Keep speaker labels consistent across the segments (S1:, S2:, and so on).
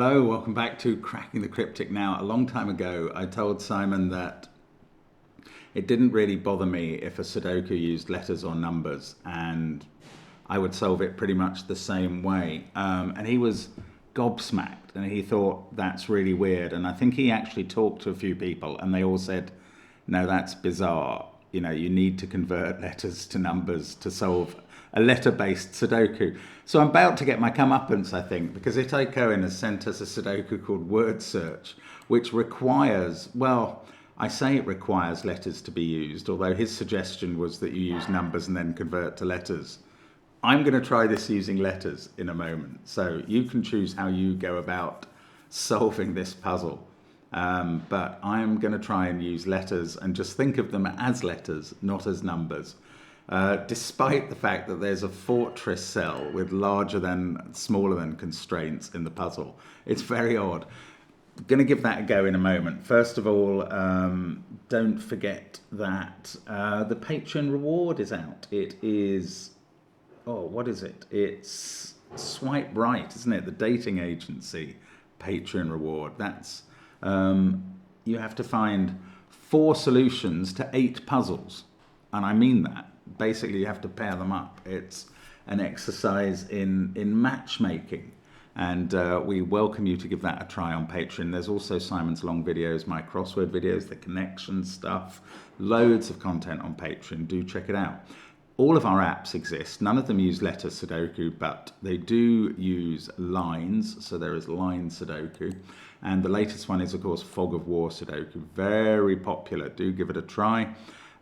S1: Hello, welcome back to Cracking the Cryptic. Now, a long time ago, I told Simon that it didn't really bother me if a Sudoku used letters or numbers, and I would solve it pretty much the same way. And he was gobsmacked, and he thought that's really weird. And I think he actually talked to a few people, and they all said, no, that's bizarre. You know, you need to convert letters to numbers to solve a letter-based Sudoku. So I'm about to get my comeuppance, I think, because Itai Cohen has sent us a Sudoku called Word Search, which requires, well, I say it requires letters to be used, although his suggestion was that you use numbers and then convert to letters. I'm going to try this using letters in a moment, so you can choose how you go about solving this puzzle. But I'm going to try and use letters and just think of them as letters, not as numbers. Despite the fact that there's a fortress cell with larger than, smaller than constraints in the puzzle. It's very odd. I'm going to give that a go in a moment. First of all, don't forget that the Patreon reward is out. It is, what is it? It's Swipe Right, isn't it? The dating agency Patreon reward. That's, you have to find 4 solutions to 8 puzzles. And I mean that. Basically, you have to pair them up. It's an exercise in matchmaking. And we welcome you to give that a try on Patreon. There's also Simon's long videos, my crossword videos, the connection stuff, loads of content on Patreon. Do check it out. All of our apps exist. None of them use letter Sudoku, but they do use lines. So there is line Sudoku. And the latest one is, of course, Fog of War Sudoku. Very popular. Do give it a try.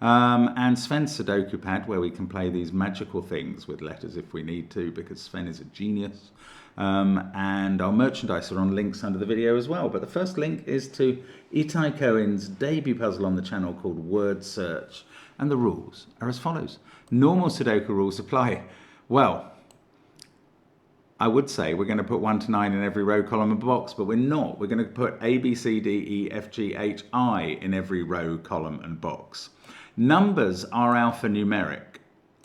S1: And SVEN'S SUDOKU PAD, where we can play these magical things with letters if we need to, because Sven is a genius. And our merchandise are on links under the video as well. But the first link is to Itai Cohen's debut puzzle on the channel called Word Search. And the rules are as follows. Normal Sudoku rules apply. Well, I would say we're going to put 1 to 9 in every row, column, and box, but we're not. We're going to put A, B, C, D, E, F, G, H, I in every row, column, and box. Numbers are alphanumeric.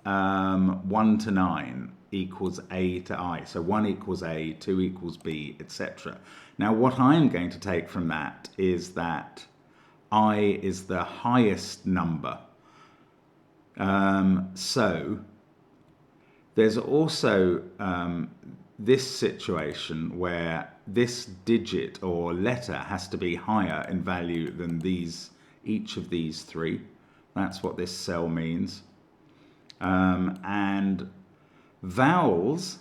S1: 1 to 9 equals A to I. So 1 equals A, 2 equals B, etc. Now what I'm going to take from that is that I is the highest number. So there's also this situation where this digit or letter has to be higher in value than each of these 3. That's what this cell means. And vowels,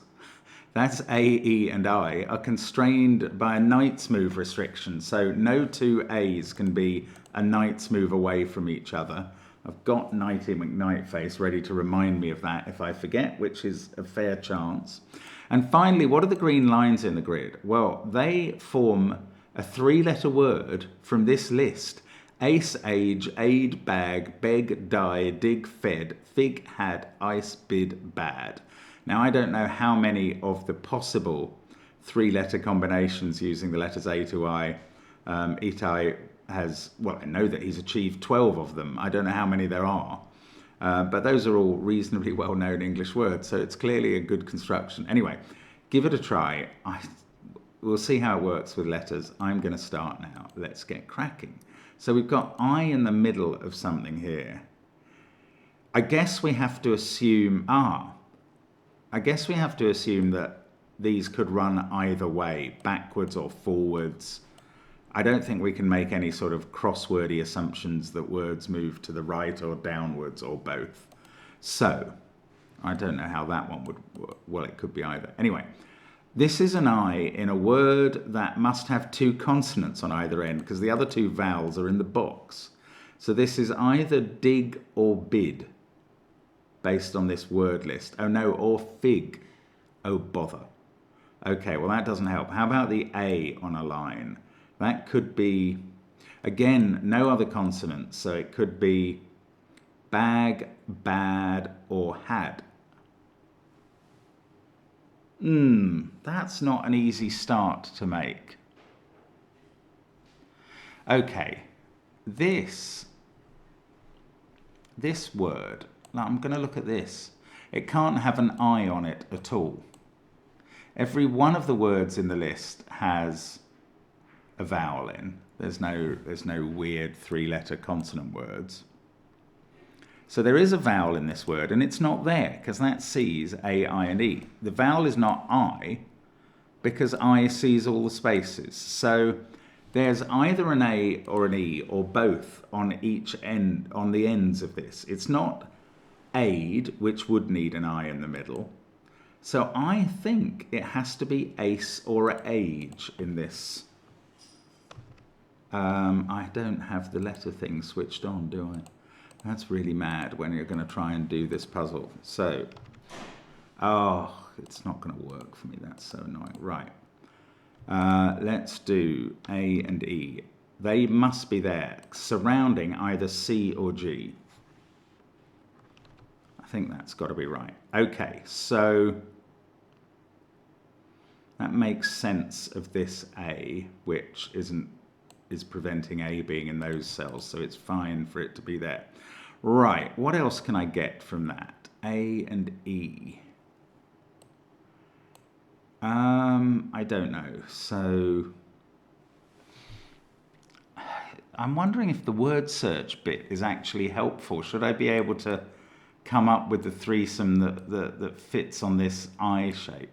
S1: that's A, E, and I, are constrained by a knight's move restriction. So no 2 A's can be a knight's move away from each other. I've got Knighty McKnightface ready to remind me of that if I forget, which is a fair chance. And finally, what are the green lines in the grid? Well, they form a 3-letter word from this list. Ace, age, aid, bag, beg, die, dig, fed, fig, had, ice, bid, bad. Now, I don't know how many of the possible 3-letter combinations using the letters A to I Itai has, well, I know that he's achieved 12 of them. I don't know how many there are. But those are all reasonably well-known English words, so it's clearly a good construction. Anyway, give it a try. We'll see how it works with letters. I'm going to start now. Let's get cracking. So we've got I in the middle of something here. I guess we have to assume, that these could run either way, backwards or forwards. I don't think we can make any sort of crosswordy assumptions that words move to the right or downwards or both. So, I don't know how that one would work. Well, it could be either. Anyway, this is an I in a word that must have 2 consonants on either end because the other 2 vowels are in the box. So this is either dig or bid based on this word list. Oh no, or fig. Oh bother. Okay, well that doesn't help. How about the A on a line? That could be, again, no other consonants, so it could be bag, bad, or had. That's not an easy start to make. Okay, this word, now I'm going to look at this. It can't have an I on it at all. Every one of the words in the list has a vowel in. There's no weird three-letter consonant words. So there is a vowel in this word, and it's not there because that sees A, I, and E. The vowel is not I because I sees all the spaces. So there's either an A or an E or both on each end, on the ends of this. It's not aid, which would need an I in the middle. So I think it has to be ace or age in this. I don't have the letter thing switched on, do I? That's really mad when you're going to try and do this puzzle. So, oh, it's not going to work for me. That's so annoying. Right. Let's do A and E. They must be there, surrounding either C or G. I think that's got to be right. Okay, so that makes sense of this A, which is preventing A being in those cells, so it's fine for it to be there. Right, what else can I get from that? A and E. I don't know. So I'm wondering if the word search bit is actually helpful. Should I be able to come up with the threesome that fits on this I shape?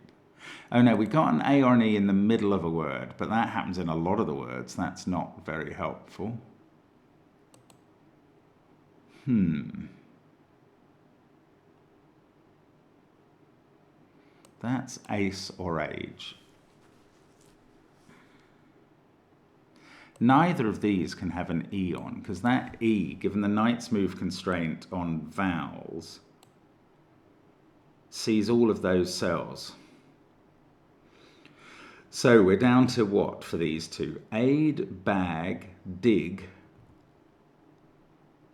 S1: Oh no, we got an A or an E in the middle of a word, but that happens in a lot of the words. That's not very helpful. That's ace or age. Neither of these can have an E on, because that E, given the knight's move constraint on vowels, sees all of those cells. So we're down to what for these two? Aid, bag, dig.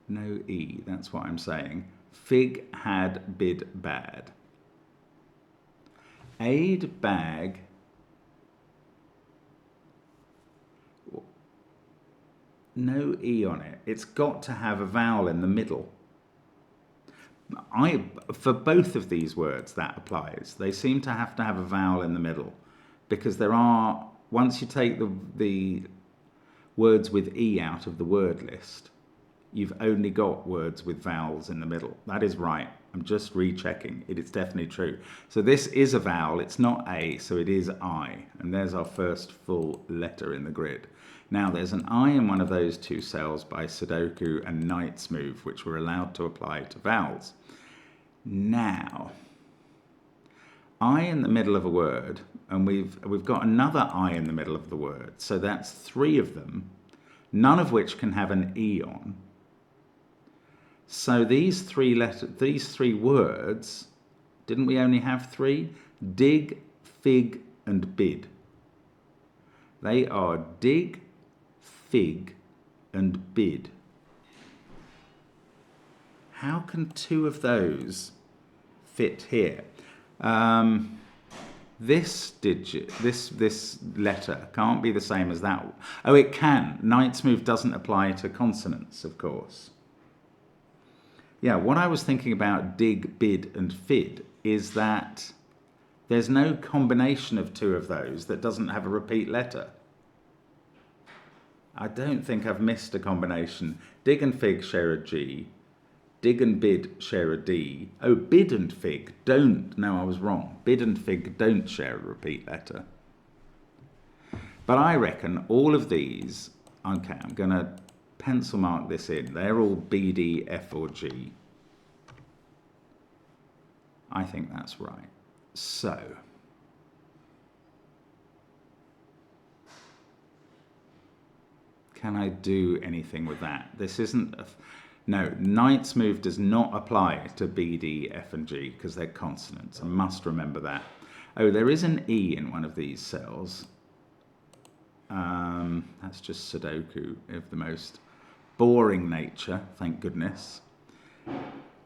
S1: No E, that's what I'm saying. Fig, had, bid, bad. Aid, bag. No E on it. It's got to have a vowel in the middle. For both of these words, that applies. They seem to have a vowel in the middle because there are, once you take the words with E out of the word list, you've only got words with vowels in the middle. That is right. I'm just rechecking. It is definitely true. So this is a vowel. It's not A, so it is I. And there's our first full letter in the grid. Now there's an I in one of those two cells by Sudoku and knight's move, which we're allowed to apply to vowels. Now, I in the middle of a word, and we've got another I in the middle of the word. So that's three of them, none of which can have an E on. So these three words, didn't we only have three? Dig, fig, and bid. They are dig, fig, and bid. How can two two fit here? This digit, this letter can't be the same as that. Oh, it can. Knight's move doesn't apply to consonants, of course. Yeah, what I was thinking about dig, bid, and fid is that there's no combination of two of those that doesn't have a repeat letter. I don't think I've missed a combination. Dig and fig share a G. Dig and bid share a D. Oh, bid and fig don't. No, I was wrong. Bid and fig don't share a repeat letter. But I reckon all of these, okay, I'm going to pencil mark this in. They're all B, D, F, or G. I think that's right. So, can I do anything with that? This isn't no, knight's move does not apply to B, D, F, and G because they're consonants. I must remember that. Oh, there is an E in one of these cells. That's just Sudoku of the most boring nature, thank goodness.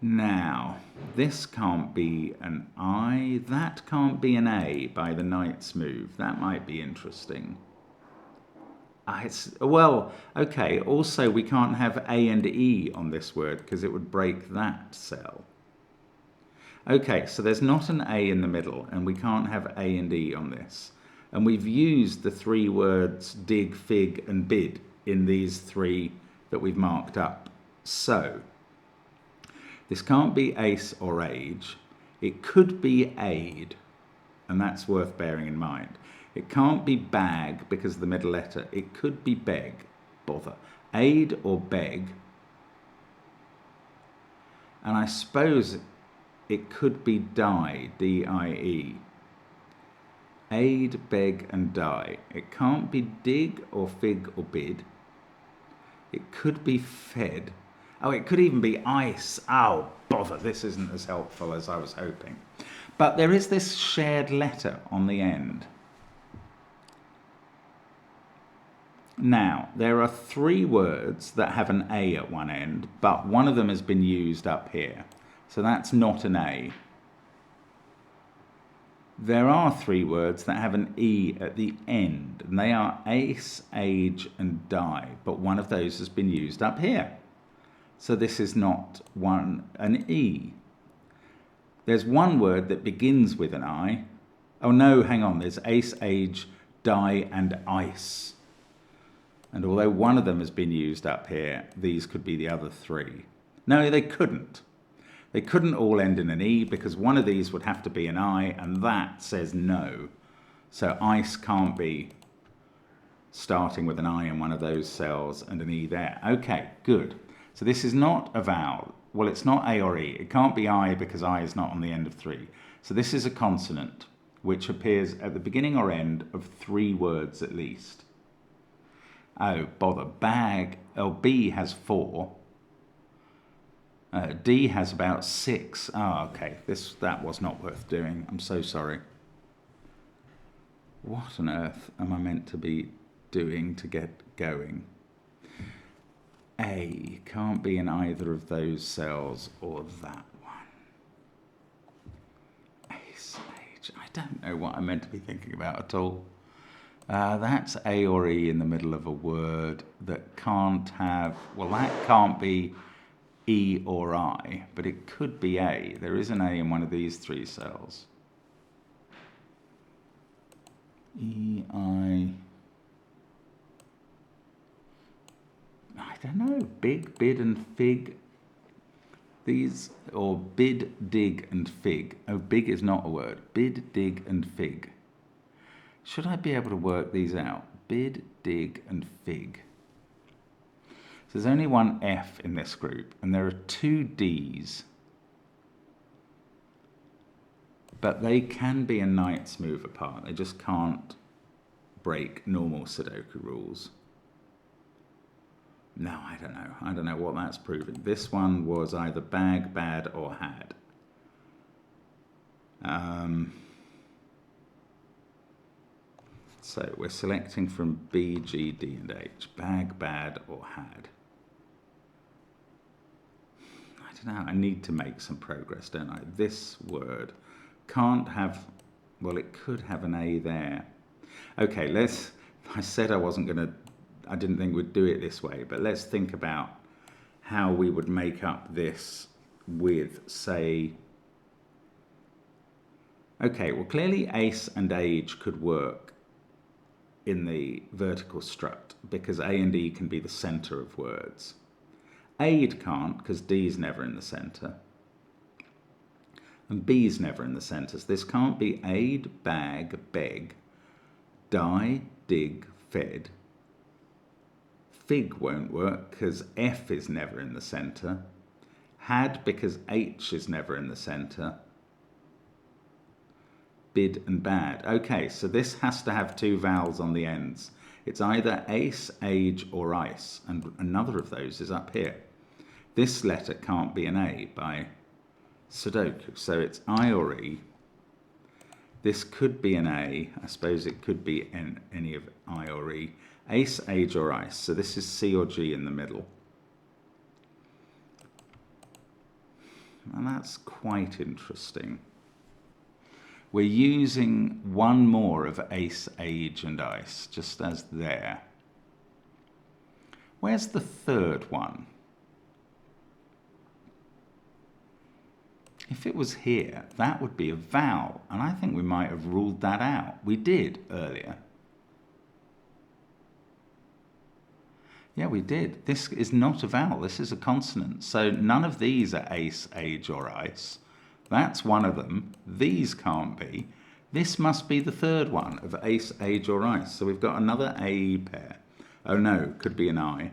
S1: Now, this can't be an I, that can't be an A by the knight's move. That might be interesting. Well, okay, also we can't have A and E on this word because it would break that cell. Okay, so there's not an A in the middle, and we can't have A and E on this. And we've used the three words dig, fig, and bid in these three that we've marked up. So this can't be ace or age. It could be aid, and that's worth bearing in mind. It can't be bag because of the middle letter. It could be beg, bother. Aid or beg. And I suppose it could be die, D-I-E. Aid, beg, and die. It can't be dig or fig or bid. It could be fed. Oh, it could even be ice. Oh, bother, this isn't as helpful as I was hoping. But there is this shared letter on the end. Now, there are three words that have an A at one end, but one of them has been used up here. So that's not an A. There are three words that have an E at the end, and they are ace, age, and die, but one of those has been used up here. So this is not an E. There's one word that begins with an I. Oh no, hang on, there's ace, age, die, and ice. And although one of them has been used up here, these could be the other three. No, they couldn't. They couldn't all end in an E because one of these would have to be an I, and that says no. So ice can't be starting with an I in one of those cells and an E there. Okay, good. So this is not a vowel. Well, it's not A or E. It can't be I because I is not on the end of three. So this is a consonant which appears at the beginning or end of three words at least. Oh, bother. Bag. Oh, B has 4. D has about 6. Oh, okay. That was not worth doing. I'm so sorry. What on earth am I meant to be doing to get going? A can't be in either of those cells or that one. Ace, age. I don't know what I'm meant to be thinking about at all. That's A or E in the middle of a word that can't have, well, that can't be E or I, but it could be A. There is an A in one of these three cells. E, I don't know, big, bid, and fig. These, or bid, dig, and fig. Oh, big is not a word. Bid, dig, and fig. Should I be able to work these out? Bid, dig, and fig. So there's only one F in this group, and there are 2 Ds. But they can be a knight's move apart. They just can't break normal Sudoku rules. No, I don't know. I don't know what that's proving. This one was either bag, bad, or had. So we're selecting from B, G, D, and H. Bag, bad, or had. I don't know. I need to make some progress, don't I? This word can't have, well, it could have an A there. Okay, I said I didn't think we'd do it this way, but let's think about how we would make up this with, say, okay, well, clearly ace and age could work in the vertical struct because A and E can be the center of words. Aid can't because D is never in the center. And B is never in the center. So this can't be aid, bag, beg, die, dig, fed. Fig won't work because F is never in the center. Had because H is never in the center. Bid and bad. Okay, so this has to have 2 vowels on the ends. It's either ace, age, or ice, and another of those is up here. This letter can't be an A by Sudoku, so it's I or E. This could be an A. I suppose it could be any of I or E. Ace, age, or ice. So this is C or G in the middle. And that's quite interesting. We're using one more of ace, age, and ice, just as there. Where's the third one? If it was here, that would be a vowel, and I think we might have ruled that out. We did earlier. Yeah, we did. This is not a vowel, this is a consonant. So none of these are ace, age, or ice. That's one of them. These can't be. This must be the third one of ace, age, or ice. So we've got another A pair. Oh no, could be an I.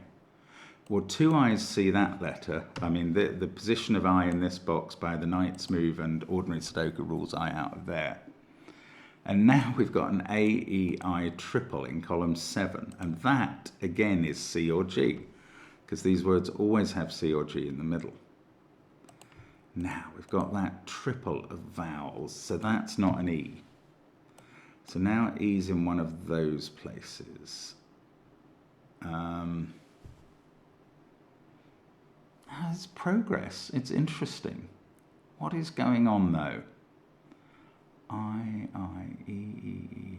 S1: Well, two I's see that letter. I mean, the position of I in this box by the knight's move and ordinary Sudoku rules I out of there. And now we've got an A, E, I triple in column 7. And that, again, is C or G, because these words always have C or G in the middle. Now, we've got that triple of vowels, so that's not an E. So now E's in one of those places. It's progress. It's interesting. What is going on, though? I, E, E,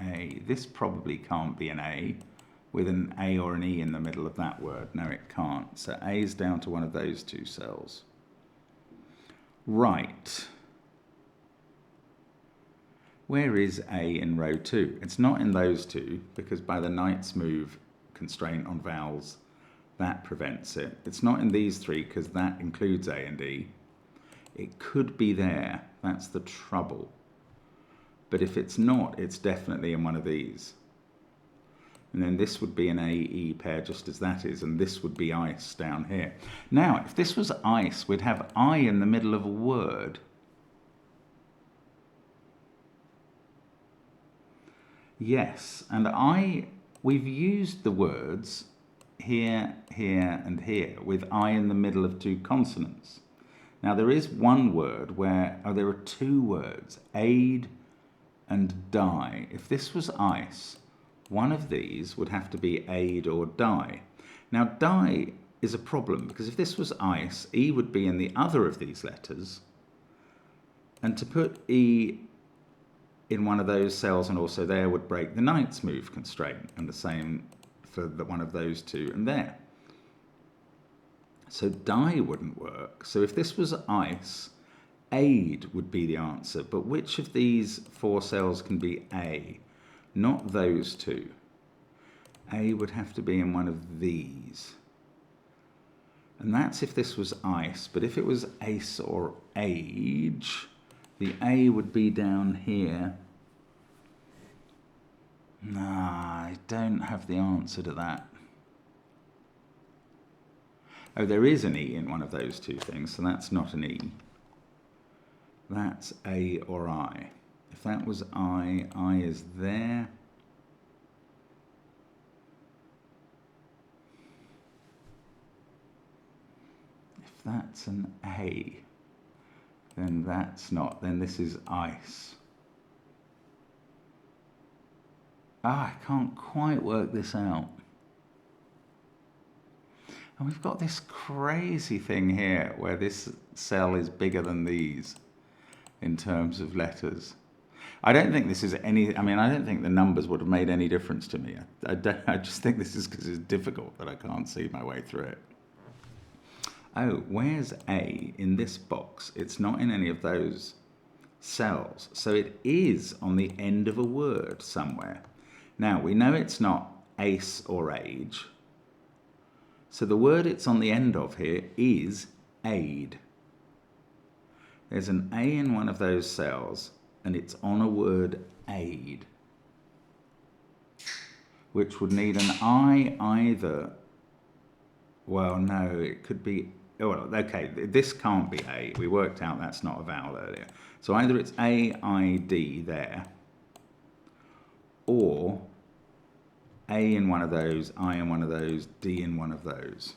S1: A. This probably can't be an A with an A or an E in the middle of that word. No, it can't. So A is down to one of those two cells. Right. Where is A in row 2? It's not in those two, because by the knight's move constraint on vowels, that prevents it. It's not in these three, because that includes A and E. It could be there. That's the trouble. But if it's not, it's definitely in one of these. And then this would be an A-E pair, just as that is, and this would be ice down here. Now, if this was ice, we'd have I in the middle of a word. Yes, and we've used the words here, here, and here, with I in the middle of two consonants. Now, there is one word where, there are two words, aid and die. If this was ice, one of these would have to be aid or die. Now, die is a problem, because if this was ice, E would be in the other of these letters, and to put E in one of those cells and also there would break the knight's move constraint, and the same for one of those two and there. So die wouldn't work. So if this was ice, aid would be the answer. But which of these four cells can be A? Not those two. A would have to be in one of these. And that's if this was ice. But if it was ace or age, the A would be down here. Nah, I don't have the answer to that. Oh, there is an E in one of those two things, so that's not an E. That's A or I. If that was I is there. If that's an A, then that's not. Then this is ice. I can't quite work this out. And we've got this crazy thing here where this cell is bigger than these in terms of letters. I don't think this is any, I don't think the numbers would have made any difference to me. I just think this is because it's difficult that I can't see my way through it. Oh, where's A in this box? It's not in any of those cells. So it is on the end of a word somewhere. Now, we know it's not ace or age. So the word it's on the end of here is aid. There's an A in one of those cells, and it's on a word aid, which would need an I either. Well, no, it could be. Well, okay, this can't be A. We worked out that's not a vowel earlier. So either it's A, I, D there, or A in one of those, I in one of those, D in one of those.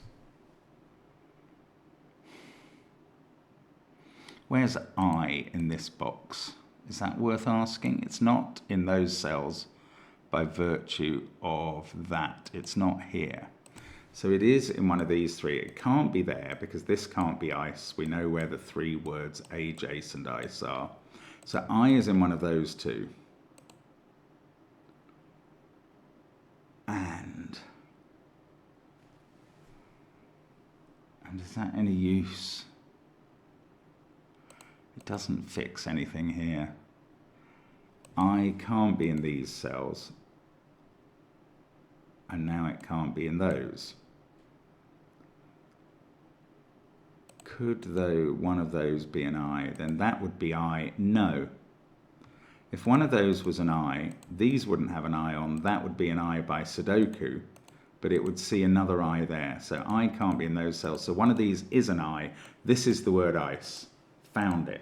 S1: Where's I in this box? Is that worth asking? It's not in those cells by virtue of that. It's not here. So it is in one of these three. It can't be there because this can't be ice. We know where the three words age, ace, and ice are. So I is in one of those two. And is that any use? doesn't fix anything here. I can't be in these cells. And now it can't be in those. Could, though, one of those be an I? Then that would be I. No. If one of those was an I, these wouldn't have an I on. That would be an I by Sudoku, but it would see another I there. So I can't be in those cells. So one of these is an I. This is the word ice. Found it.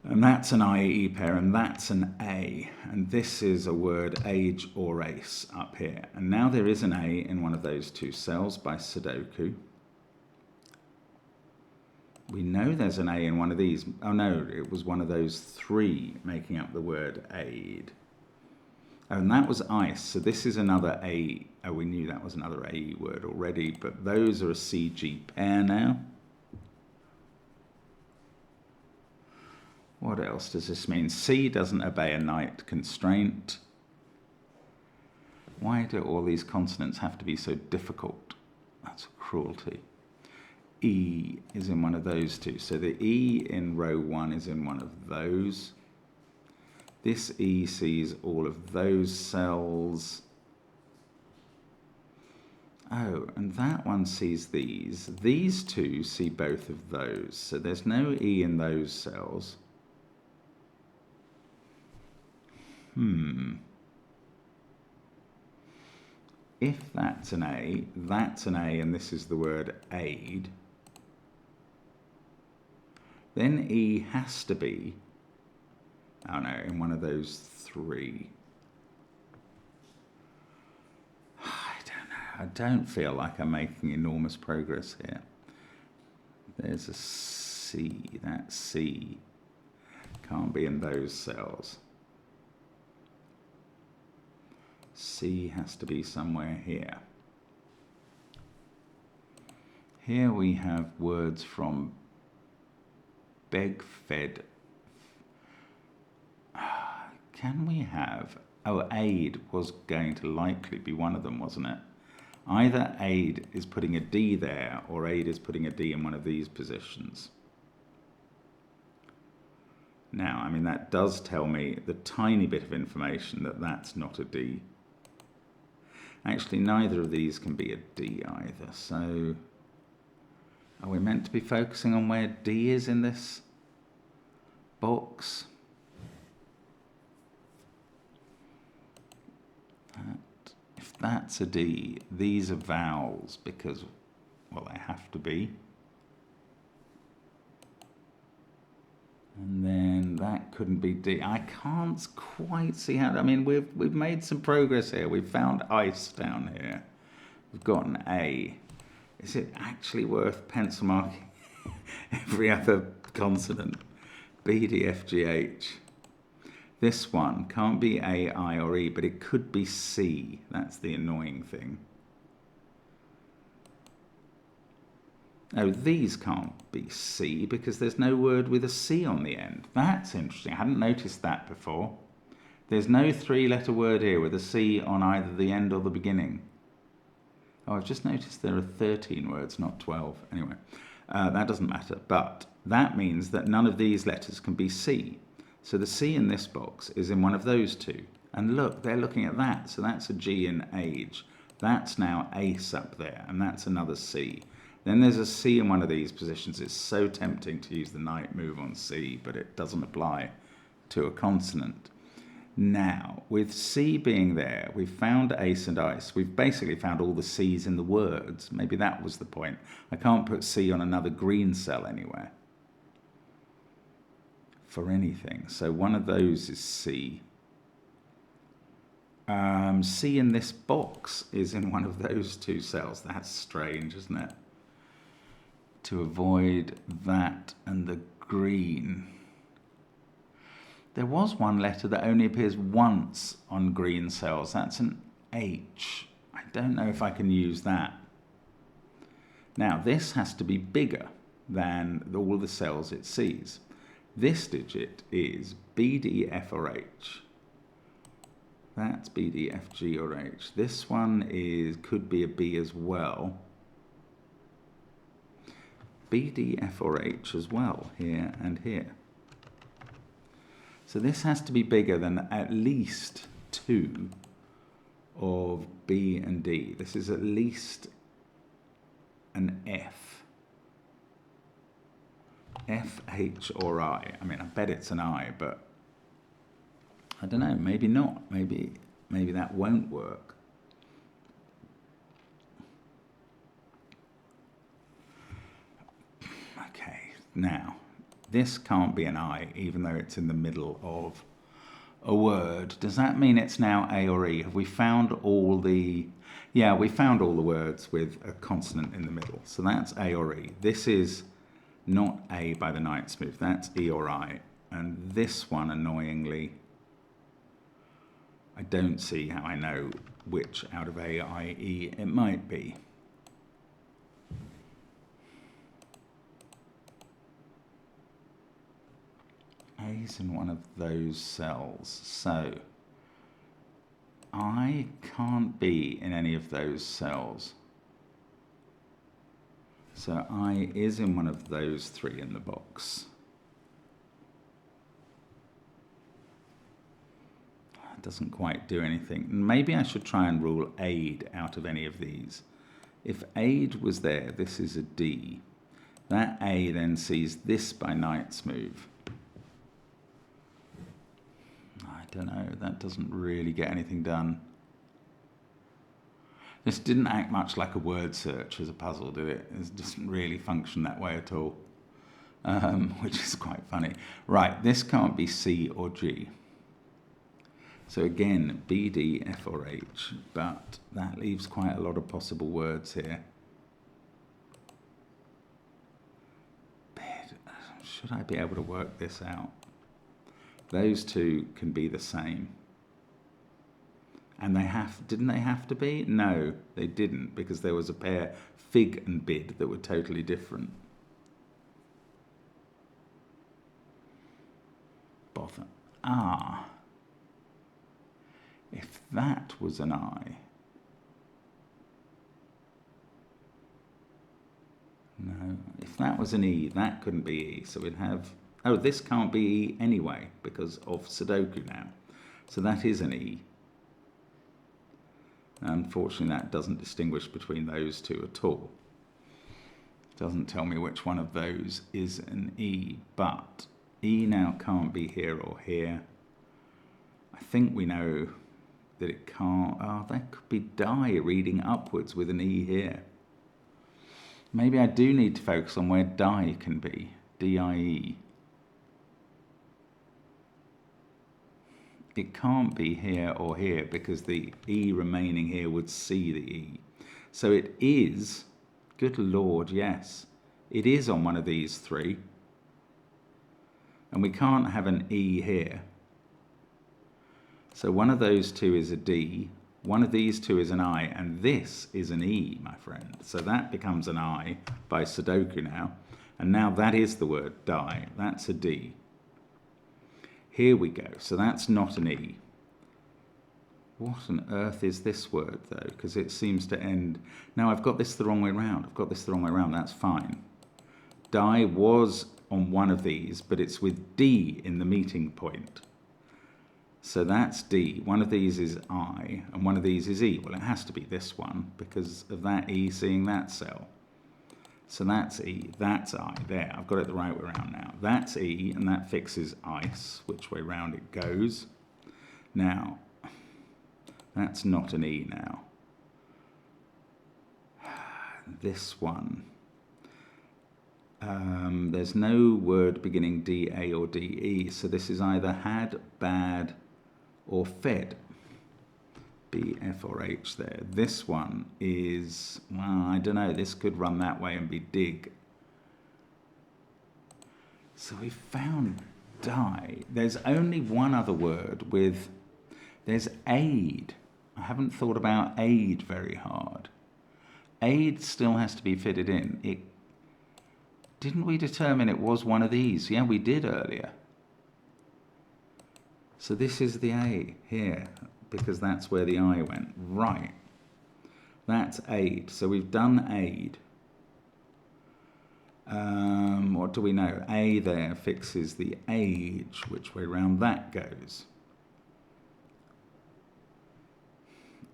S1: And that's an IE pair, and that's an A. And this is a word age or race up here. And now there is an A in one of those two cells by Sudoku. We know there's an A in one of these. Oh no, it was one of those three making up the word aid. Oh, and that was ice, so this is another A. Oh, we knew that was another AE word already, but those are a CG pair now. What else does this mean? C doesn't obey a night constraint. Why do all these consonants have to be so difficult? That's a cruelty. E is in one of those two. So the E in row 1 is in one of those. This E sees all of those cells. Oh, and that one sees these. These two see both of those. So there's no E in those cells. If that's an A, and this is the word aid, then E has to be, oh no, in one of those three. I don't know. I don't feel like I'm making enormous progress here. There's a C. That C can't be in those cells. C has to be somewhere here. Here we have words from beg, fed. Can we have, oh, aid was going to likely be one of them, wasn't it? Either aid is putting a D there, or aid is putting a D in one of these positions. Now, I mean, that does tell me the tiny bit of information that that's not a D. Actually, neither of these can be a D either, so are we meant to be focusing on where D is in this box? If that's a D, these are vowels because, well, they have to be. And then that couldn't be D. I can't quite see how. I mean, we've made some progress here. We've found ice down here. We've got an A. Is it actually worth pencil marking every other consonant? B, D, F, G, H. This one can't be A, I, or E, but it could be C. That's the annoying thing. Oh, these can't be C because there's no word with a C on the end. That's interesting. I hadn't noticed that before. There's no three-letter word here with a C on either the end or the beginning. Oh, I've just noticed there are 13 words, not 12. Anyway, that doesn't matter. But that means that none of these letters can be C. So the C in this box is in one of those two. And look, they're looking at that. So that's a G in age. That's now ace up there, and that's another C. Then there's a C in one of these positions. It's so tempting to use the night move on C, but it doesn't apply to a consonant. Now, with C being there, we've found ace and ice. We've basically found all the C's in the words. Maybe that was the point. I can't put C on another green cell anywhere for anything. So one of those is C. C in this box is in one of those two cells. That's strange, isn't it? To avoid that and the green. There was one letter that only appears once on green cells. That's an H. I don't know if I can use that. Now, this has to be bigger than all the cells it sees. This digit is B, D, F, or H. That's B, D, F, G, or H. This one could be a B as well. B, D, F or H as well, here and here. So this has to be bigger than at least 2 of B and D. This is at least an F. F, H or I. I mean, I bet it's an I, but I don't know, maybe not. Maybe that won't work. Okay, now, this can't be an I, even though it's in the middle of a word. Does that mean it's now A or E? Have we found all the... Yeah, we found all the words with a consonant in the middle. So that's A or E. This is not A by the Knight's move. That's E or I. And this one, annoyingly, I don't see how I know which out of A, I, E it might be. A's in one of those cells. So I can't be in any of those cells. So I is in one of those 3 in the box. It doesn't quite do anything. Maybe I should try and rule aid out of any of these. If aid was there, this is a D. That A then sees this by Knight's move. I don't know, that doesn't really get anything done. This didn't act much like a word search as a puzzle, did it? It doesn't really function that way at all, which is quite funny. Right, this can't be C or G. So again, B, D, F or H, but that leaves quite a lot of possible words here. Should I be able to work this out? Those two can be the same. And didn't they have to be? No, they didn't, because there was a pair, fig and bid, that were totally different. Bother. Ah. If that was an I. No, if that was an E, that couldn't be E. So we'd have, oh, this can't be E anyway, because of Sudoku now. So that is an E. Unfortunately, that doesn't distinguish between those two at all. It doesn't tell me which one of those is an E, but E now can't be here or here. I think we know that it can't, oh, that could be die reading upwards with an E here. Maybe I do need to focus on where die can be, D-I-E. It can't be here or here because the E remaining here would see the E. So it is, good Lord, yes, it is on one of these 3. And we can't have an E here. So one of those 2 is a D, one of these 2 is an I, and this is an E, my friend. So that becomes an I by Sudoku now. And now that is the word die. That's a D. Here we go. So that's not an E. What on earth is this word, though? Because it seems to end... Now, I've got this the wrong way round. I've got this the wrong way round. That's fine. Die was on one of these, but it's with D in the meeting point. So that's D. One of these is I, and one of these is E. Well, it has to be this one, because of that E seeing that cell. So that's E, that's I. There, I've got it the right way around now. That's E, and that fixes ice, which way round it goes. Now, that's not an E now. This one. There's no word beginning D-A or D-E, so this is either had, bad, or fed. B, F or H there. This one is, well, I don't know, this could run that way and be dig. So we found die. There's only one other word with, there's aid. I haven't thought about aid very hard. Aid still has to be fitted in. Didn't we determine it was one of these? Yeah, we did earlier. So this is the A here, because that's where the I went. Right. That's aid. So we've done aid. What do we know? A there fixes the age. Which way round that goes?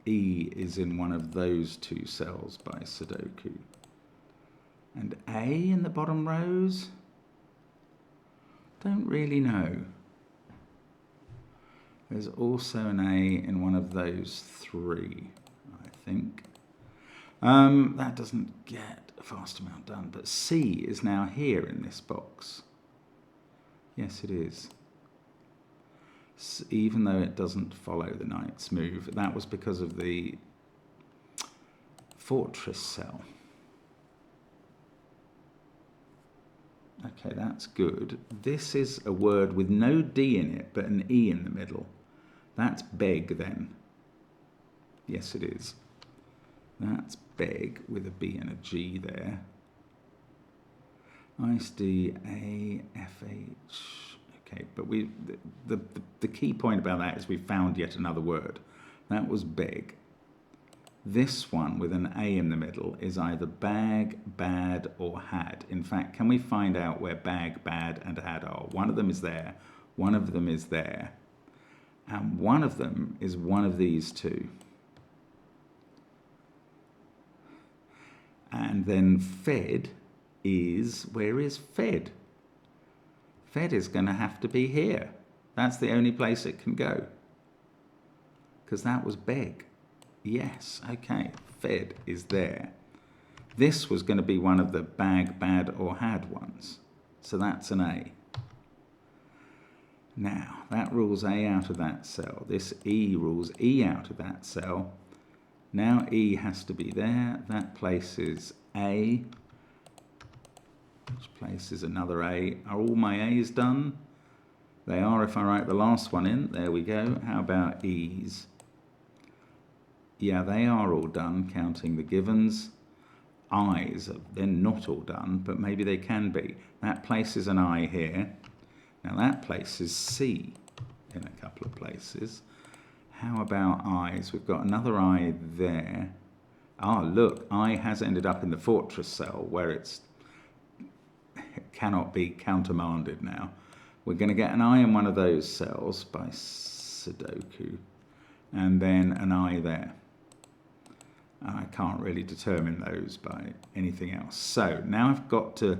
S1: E is in one of those two cells by Sudoku. And A in the bottom rows? Don't really know. There's also an A in one of those three, I think. That doesn't get a vast amount done, but C is now here in this box. Yes, it is. Even though it doesn't follow the knight's move, that was because of the fortress cell. Okay, that's good. This is a word with no D in it, but an E in the middle. That's beg then. Yes, it is. That's beg with a B and a G there. ISD, A, FH. Okay, but the key point about that is we found yet another word. That was beg. This one with an A in the middle is either bag, bad, or had. In fact, can we find out where bag, bad, and had are? One of them is there, one of them is there, and one of them is one of these two. And then fed is, where is fed? Fed is going to have to be here. That's the only place it can go. Because that was beg. Yes, okay, fed is there. This was going to be one of the bag, bad, or had ones. So that's an A. Now, that rules A out of that cell. This E rules E out of that cell. Now E has to be there. That places A. Which places another A. Are all my A's done? They are if I write the last one in. There we go. How about E's? Yeah, they are all done, counting the givens. I's, they're not all done, but maybe they can be. That places an I here. Now that places C in a couple of places. How about I's? We've got another I there. Ah, look, I has ended up in the fortress cell where it cannot be countermanded now. We're going to get an I in one of those cells by Sudoku, and then an I there. I can't really determine those by anything else. So now I've got to,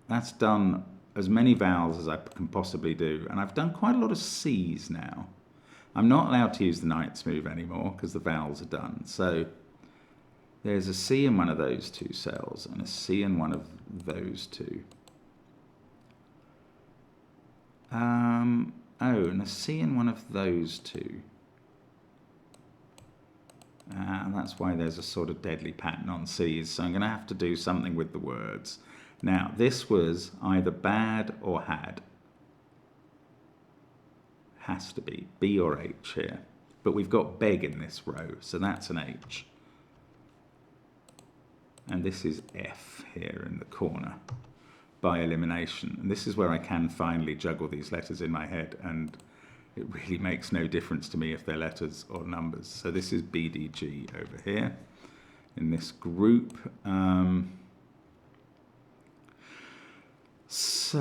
S1: that's done as many vowels as I can possibly do, and I've done quite a lot of C's now. I'm not allowed to use the knight's move anymore because the vowels are done. So there's a C in one of those two cells and a C in one of those two. Oh, and a C in one of those two. And that's why there's a sort of deadly pattern on C's. So I'm going to have to do something with the words. Now, this was either bad or had. Has to be B or H here. But we've got beg in this row, so that's an H. And this is F here in the corner by elimination. And this is where I can finally juggle these letters in my head, and it really makes no difference to me if they're letters or numbers. So this is BDG over here in this group. So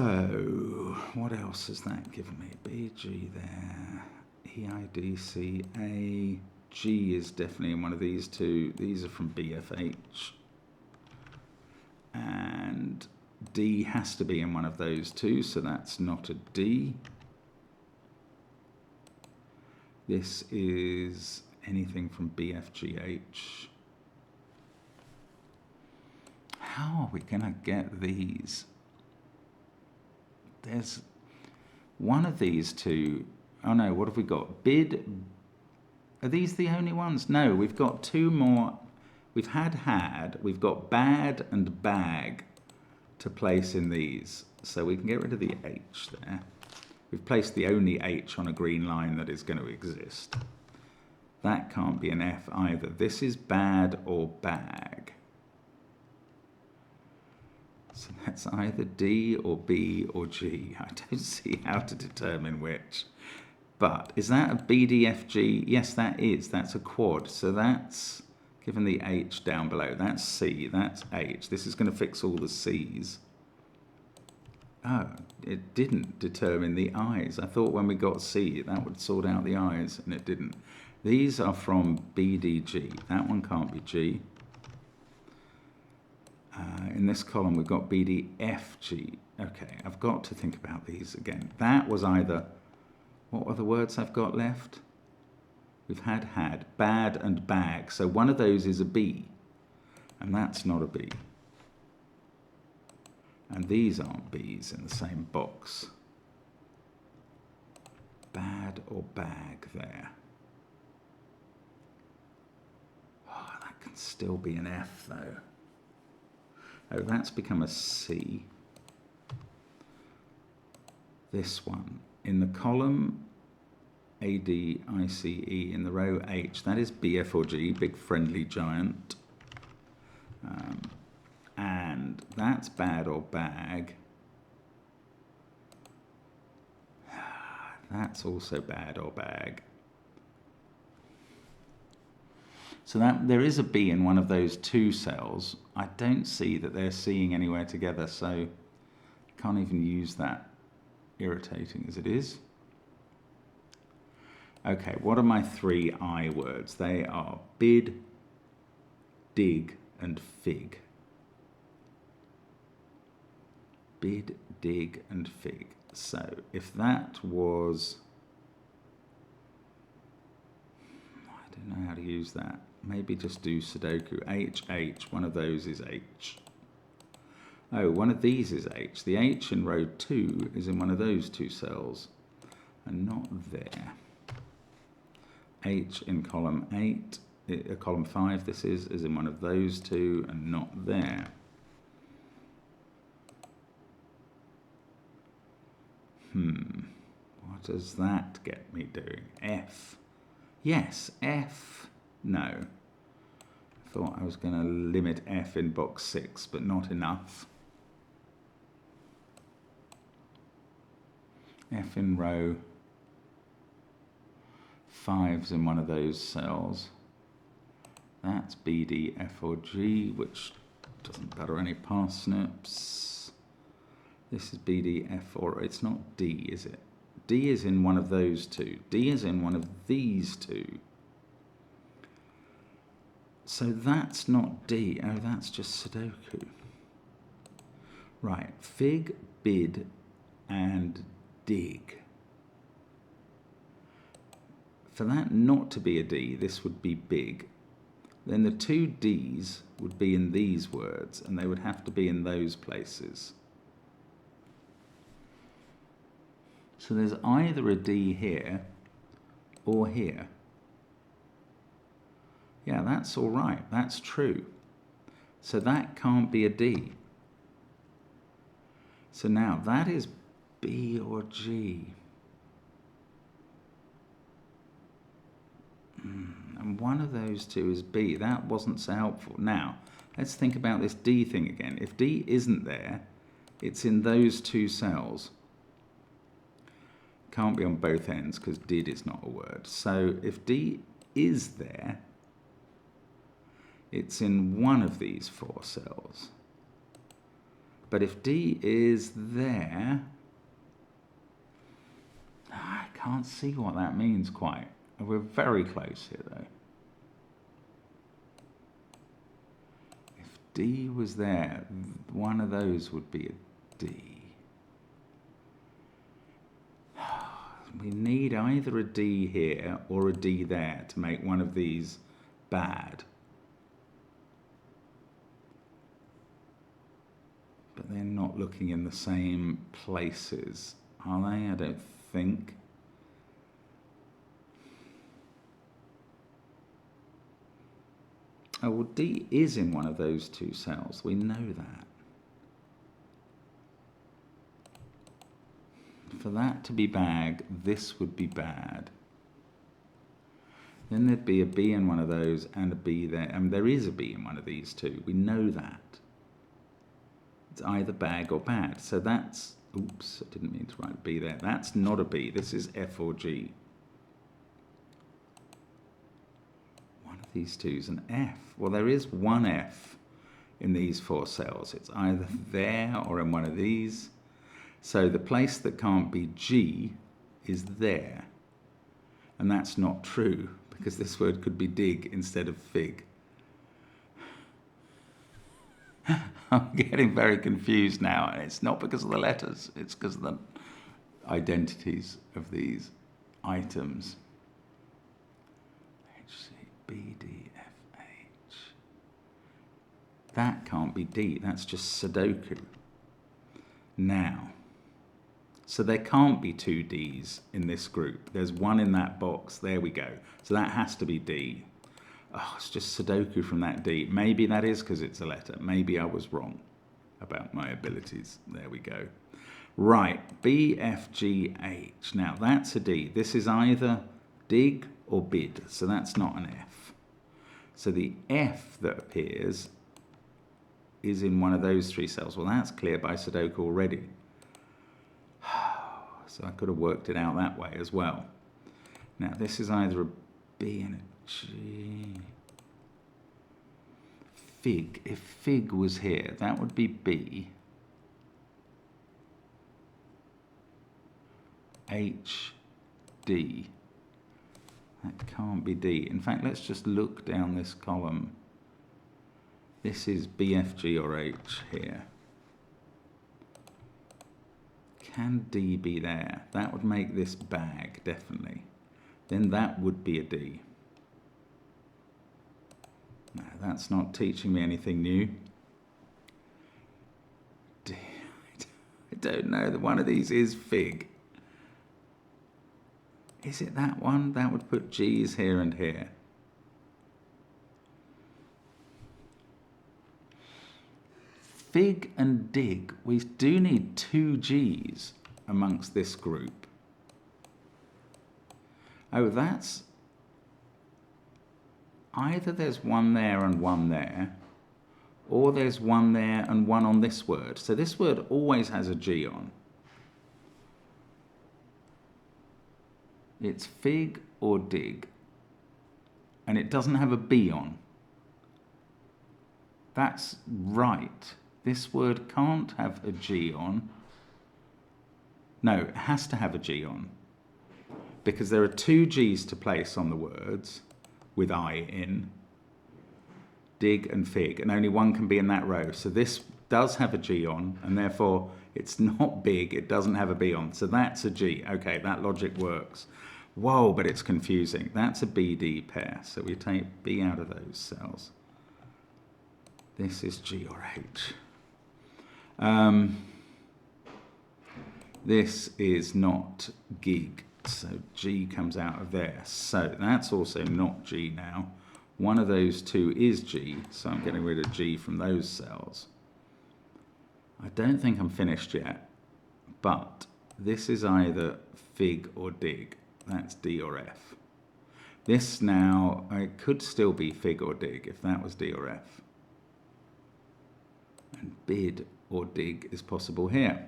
S1: what else has that given me? BG there, EIDC, A, G is definitely in one of these two. These are from BFH. And D has to be in one of those two, so that's not a D. This is anything from BFGH. How are we going to get these? There's one of these two. Oh no, what have we got? Bid. Are these the only ones? No, we've got two more. We've had, we've got bad and bag to place in these. So we can get rid of the H there. We've placed the only H on a green line that is going to exist. That can't be an F either. This is bad or bag. So that's either D or B or G. I don't see how to determine which. But is that a BDFG? Yes, that is. That's a quad. So that's Given the H down below, that's C, that's H. This is going to fix all the C's. Oh, it didn't determine the I's. I thought when we got C, that would sort out the I's, and it didn't. These are from BDG. That one can't be G. In this column, we've got BDFG. Okay, I've got to think about these again. That was either... What are the words I've got left? We've had, bad and bag. So one of those is a B, and that's not a B. And these aren't B's in the same box. Bad or bag there. Oh, that can still be an F though. Oh, that's become a C. This one. In the column ADICE, in the row H, that is BF or G, big friendly giant. And that's bad or bag. That's also bad or bag. So that there is a B in one of those two cells. I don't see that they're seeing anywhere together, so I can't even use that, irritating as it is. Okay, what are my three I words? They are bid, dig, and fig. Bid, dig, and fig. So if that was... I don't know how to use that. Maybe just do Sudoku. H, H. One of those is H. Oh, one of these is H. The H in row 2 is in one of those two cells, and not there. H in column 8, column 5 this is in one of those two, and not there. What does that get me doing? F. Yes, F. No. I thought I was going to limit F in box 6, but not enough. F in row 5's in one of those cells. That's B, D, F, or G, which doesn't butter any parsnips. This is B, D, F, or it's not D, is it? D is in one of those two. D is in one of these two. So that's not D. Oh, that's just Sudoku. Right. Fig, bid, and dig. For that not to be a D, this would be big. Then the two D's would be in these words, and they would have to be in those places. So there's either a D here or here. Yeah, that's all right. That's true. So that can't be a D. So now that is B or G. And one of those two is B. That wasn't so helpful. Now, let's think about this D thing again. If D isn't there, it's in those two cells. Can't be on both ends because did is not a word. So if D is there, it's in one of these 4 cells. But if D is there, I can't see what that means quite. We're very close here though. If D was there, one of those would be a D. We need either a D here or a D there to make one of these bad. But they're not looking in the same places, are they? I don't think. Oh, well, D is in one of those two cells. We know that. For that to be bag, this would be bad. Then there'd be a B in one of those and a B there. And there is a B in one of these two. We know that. It's either bag or bad. So that's, oops, I didn't mean to write B there. That's not a B. This is F or G. One of these two's an F. Well, there is one F in these 4 cells. It's either there or in one of these. So the place that can't be G is there. And that's not true, because this word could be dig instead of fig. I'm getting very confused now, and it's not because of the letters, it's because of the identities of these items. H, C, B, D, F, H. That can't be D, that's just Sudoku. Now, so there can't be 2 Ds in this group. There's one in that box, there we go. So that has to be D. Oh, it's just Sudoku from that D. Maybe that is because it's a letter. Maybe I was wrong about my abilities. There we go. Right, B, F, G, H. Now that's a D. This is either dig or bid, so that's not an F. So the F that appears is in one of those 3 cells. Well, that's clear by Sudoku already. So I could have worked it out that way as well. Now this is either a B and a G. Fig. If fig was here, that would be B. H, D. That can't be D. In fact, let's just look down this column. This is B, F, G, or H here. Can D be there? That would make this bag, definitely. Then that would be a D. No, that's not teaching me anything new. D. I don't know. One of these is fig. Is it that one? That would put G's here and here. Fig and dig, we do need 2 G's amongst this group. Oh, that's either there's one there and one there, or there's one there and one on this word. So this word always has a G on. It's fig or dig, and it doesn't have a B on. That's right. This word can't have a G on. No, it has to have a G on, because there are 2 G's to place on the words with I in, dig and fig, and only one can be in that row. So this does have a G on, and therefore it's not big, it doesn't have a B on. So that's a G. Okay, that logic works. Whoa, but it's confusing. That's a BD pair. So we take B out of those cells. This is G or H. This is not gig, so G comes out of there. So that's also not G now. One of those 2 is G, so I'm getting rid of G from those cells. I don't think I'm finished yet, but this is either fig or dig. That's D or F. This now, it could still be fig or dig if that was D or F. And bid or dig is possible here.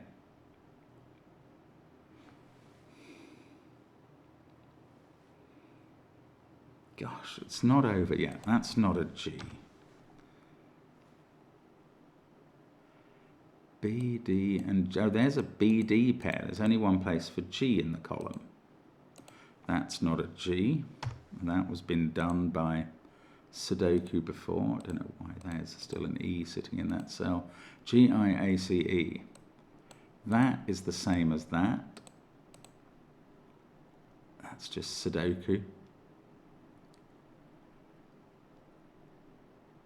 S1: Gosh, it's not over yet. That's not a G. B, D, and oh, there's a BD pair. There's only one place for G in the column. That's not a G. That was been done by Sudoku before. I don't know why there's still an E sitting in that cell. G-I-A-C-E. That is the same as that. That's just Sudoku.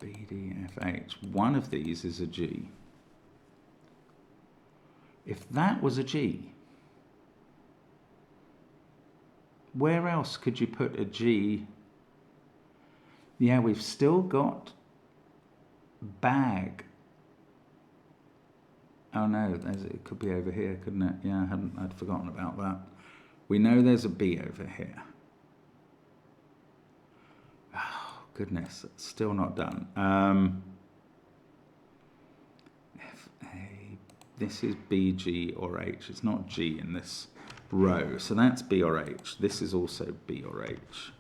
S1: B, D, F, H. One of these is a G. If that was a G, where else could you put a G? Yeah, we've still got bag. Oh no, it could be over here, couldn't it? Yeah, I'd forgotten about that. We know there's a B over here. Oh, goodness, it's still not done. F-A, this is B, G, or H. It's not G in this row, so that's B or H. This is also B or H.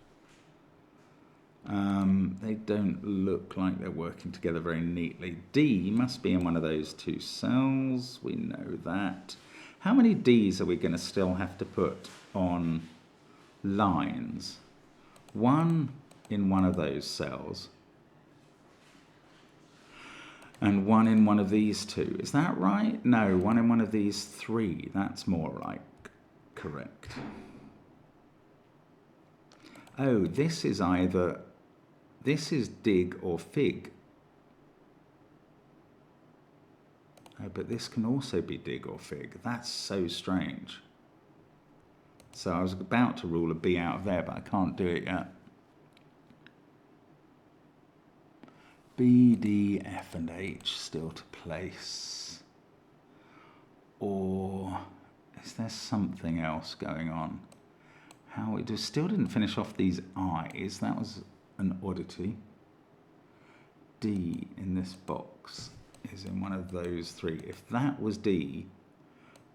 S1: they don't look like they're working together very neatly. D must be in one of those two cells. We know that. How many Ds are we going to still have to put on lines? One in one of those cells and one in one of these two. Is that right? No, one in one of these three. That's more like correct. Oh, this is either, this is dig or fig. Oh, but this can also be dig or fig. That's so strange. So I was about to rule a B out of there, but I can't do it yet. B, D, F, and H still to place. Or is there something else going on? How we still didn't finish off these I's. That was an oddity. D in this box is in one of those three. If that was D,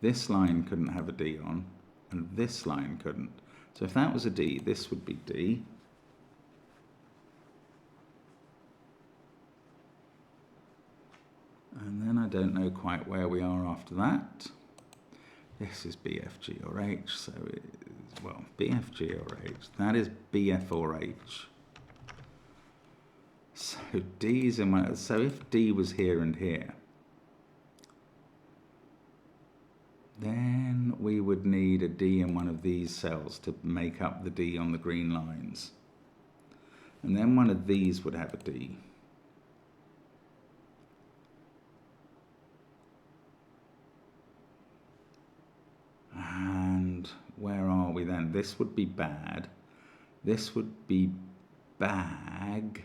S1: this line couldn't have a D on, and this line couldn't. So if that was a D, this would be D. And then I don't know quite where we are after that. This is B, F, G, or H, so it is, well, B, F, G, or H. That is B, F, or H. So D's in one, so if D was here and here, then we would need a D in one of these cells to make up the D on the green lines. And then one of these would have a D. And where are we then? This would be bad. This would be bag.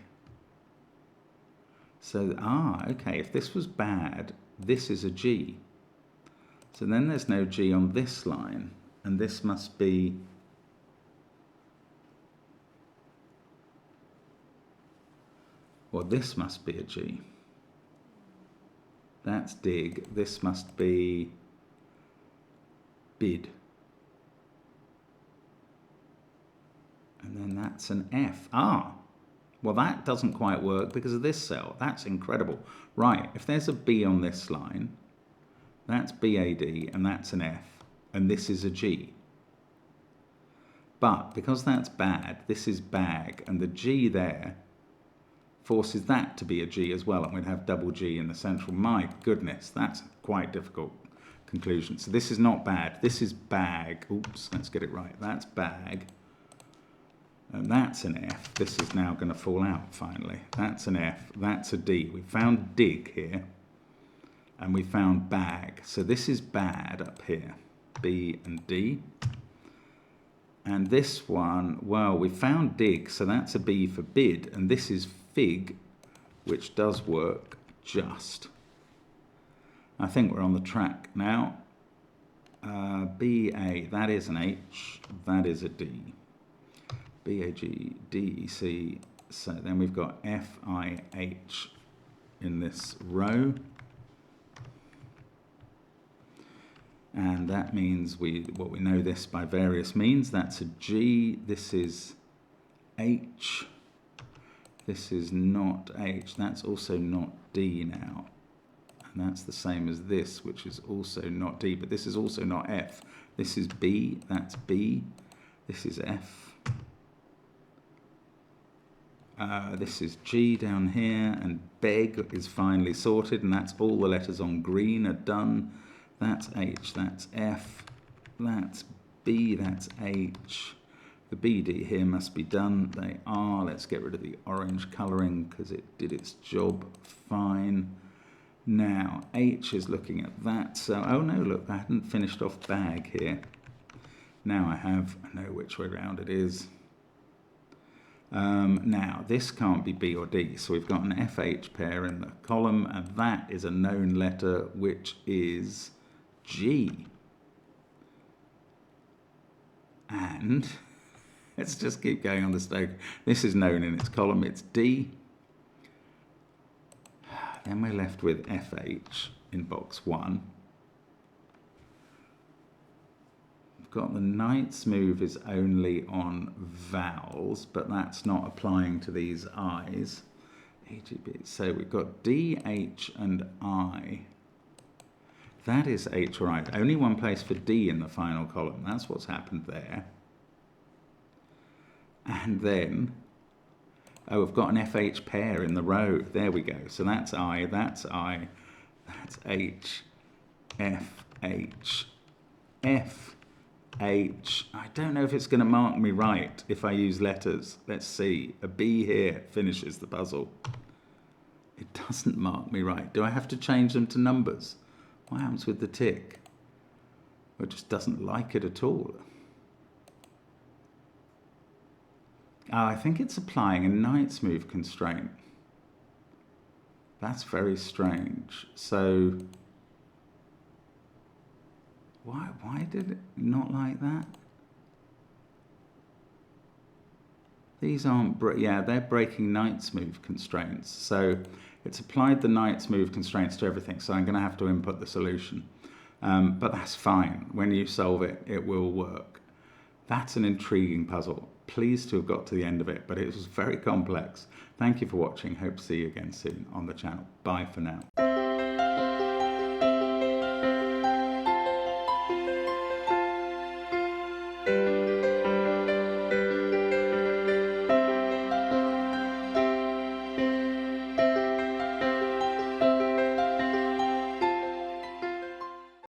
S1: So, okay, if this was bad, this is a G. So then there's no G on this line, and this must be, well, this must be a G. That's dig. This must be bid. And then that's an F. Well, that doesn't quite work because of this cell. That's incredible. Right, if there's a B on this line, that's BAD, and that's an F, and this is a G. But because that's bad, this is bag, and the G there forces that to be a G as well, and we'd have double G in the central. My goodness, that's quite difficult conclusion. So this is not bad. This is bag. Oops, let's get it right. That's bag. And that's an F. This is now going to fall out finally. That's an F. That's a D. We found dig here. And we found bag. So this is bad up here. B and D. And this one, well, we found dig. So that's a B for bid. And this is fig, which does work just. I think we're on the track now. B-A, that is an H. That is a D. B-A-G, D-E-C. So then we've got F-I-H in this row. And that means we know this by various means. That's a G. This is H. This is not H. That's also not D now. And that's the same as this, which is also not D. But this is also not F. This is B. That's B. This is F. This is G down here, and beg is finally sorted, and that's all the letters on green are done. That's H, that's F, that's B, that's H. The BD here must be done. They are. Let's get rid of the orange colouring because it did its job fine. Now, H is looking at that. So, oh no, look, I hadn't finished off bag here. Now I know which way round it is. Now, this can't be B or D, so we've got an FH pair in the column, and that is a known letter, which is G. And let's just keep going on the Sudoku. This is known in its column, it's D. Then we're left with FH in box 1. I've got the knight's move is only on vowels, but that's not applying to these I's. AGB. So we've got D, H, and I. That is H or I. Only one place for D in the final column. That's what's happened there. And then, oh, we've got an FH pair in the row. There we go. So that's I, that's H, F, H, F, H. I don't know if it's going to mark me right if I use letters. Let's see. A B here finishes the puzzle. It doesn't mark me right. Do I have to change them to numbers? What happens with the tick? Or it just doesn't like it at all. Oh, I think it's applying a knight's move constraint. That's very strange. So why did it not like that? These aren't, yeah, they're breaking knight's move constraints. So it's applied the knight's move constraints to everything. So I'm going to have to input the solution. But that's fine. When you solve it, it will work. That's an intriguing puzzle. Pleased to have got to the end of it, but it was very complex. Thank you for watching. Hope to see you again soon on the channel. Bye for now.